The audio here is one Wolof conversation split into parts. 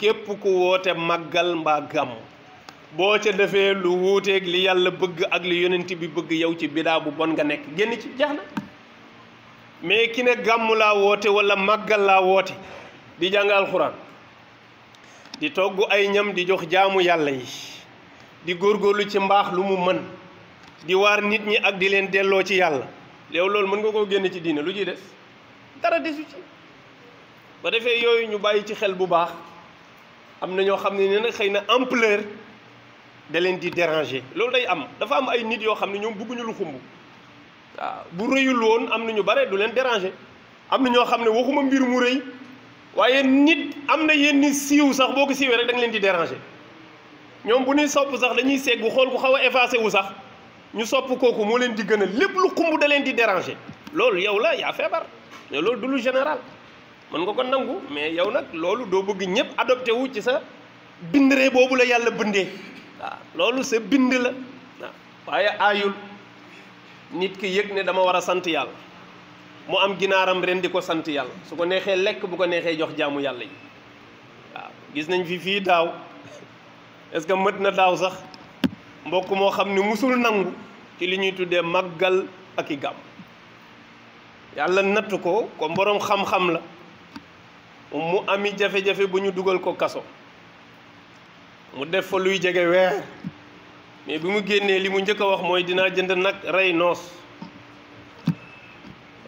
képp ku woote màggal mbaa gàmm boo ca defee lu wuuteeg li yàlla bëgg ak li yonent bi bëgg yow ci bidaa bu bon nga nekk génn ci jeex na. mais ki ne gàmm laa woote wala màggal laa woote di jàng alxuraan di togg ay ñam di jox jaamu yàlla yi di góorgóorlu ci mbaax lu mu mën di waar nit ñi ak di leen delloo ci yàlla yow loolu mën nga koo génne ci diine lu ciy des dara desu ci. ba defee yooyu ñu bàyyi ci xel bu baax am na ñoo xam ne nag xëy na ampleur da leen di déranger loolu day am dafa am ay nit yoo xam ne ñoom bëgguñu lu xumb waaw bu rëyul woon am na ñu bare du leen déranger am na ñoo xam ne waxuma mbir mu rëy waaye nit am na yenn siiw sax boo ko siiwee rek da nga leen di déranger ñoom bu ñuy sopp sax dañuy seggu xool ku xaw a effacé wu sax ñu sopp kooku moo leen di gën a lépp lu xumb da leen di déranger loolu yow la yaa feebar mais loolu du lu général mën nga ko nangu mais yow nag loolu doo bëgg ñëpp adopté wu ci sa bindree boobu la yàlla bindee waaw loolu sa bind la waaw waaye aayul nit ki yëg ne dama war a sant yàlla mu am ginaaram ren di ko sant yàlla su ko neexee lekk bu ko neexee jox jaamu yàlla yi waaw gis nañ fii daaw est-ce que mët na daaw sax mbokk moo xam ne musul nangu ci li ñuy tuddee màggal ak i gàmm yàlla natt ko comme boroom xam-xam la mu ami jafe-jafe bu ñu dugal ko kaso mu def fa luy jege weer mais bi mu génnee li mu njëkk a wax mooy dinaa jënd nag rey noos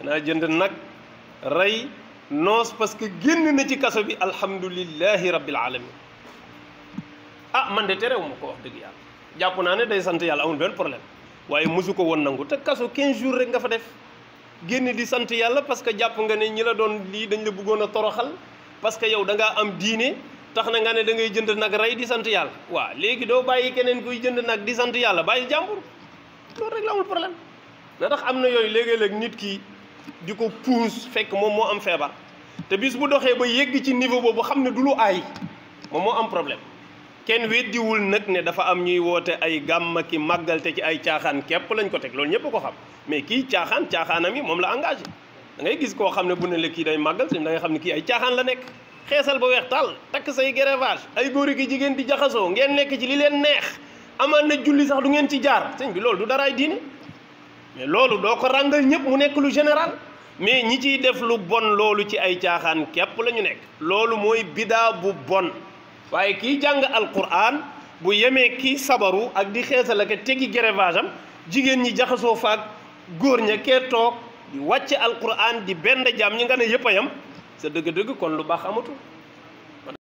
dinaa jënd nag rey noos parce que génn na ci kaso bi alhamdulillahi rabbil alamin ah man de terew ma ko wax dëgg yàlla jàpp naa ne day sant yàlla amul benn problème waaye mosu ko woon nangu te kaso 15 jours rek nga fa def génn di sant yàlla parce que jàpp nga ne ñi la doon lii dañ la bëggoon a toroxal parce que yow da ngaa am diine tax na nga ne da ngay jënd nag rey di sant yàlla waaw léegi doo bàyyi keneen kuy jënd nag di sant yàlla bàyyi jàmbur loolu rek la amul problème na tax am na yooyu léegi-léeg nit ki di ko puus fekk moom moo am feebar te bis bu doxee ba yegg ci niveau boobu xam ne du lu aay moom moo am problème kenn weddiwul nag ne dafa am ñuy woote ay gàmm ki màggal te ci ay caaxaan képp lañ ko teg loolu ñëpp ko xam mais kii caaxaanam yi moom la engagé da ngay gis koo xam ne bu ne la kii day màggal da ngay xam ne kii ay caaxaan la nekk xeesal ba weex tàll takk say greffage ay góor ki jigéen di jaxasoo ngeen nekk ci li leen neex amaan na julli sax du ngeen ci jaar sëñ bi loolu du daraay diine mais loolu doo ko ràngal ñëpp mu nekk lu général mais ñi ciy def lu bon loolu ci ay caaxaan képp la ñu nekk loolu mooy bidaa bu bon waaye kii jàng alquran bu yemee kii sabaru ak di xeesal ak tegi greffage am jigéen ñi jaxasoo faak góor ña kee toog di wàcce alquran di benn jaam ñi nga ne yëpp a yam sa dëgg-dëgg kon lu baax amatul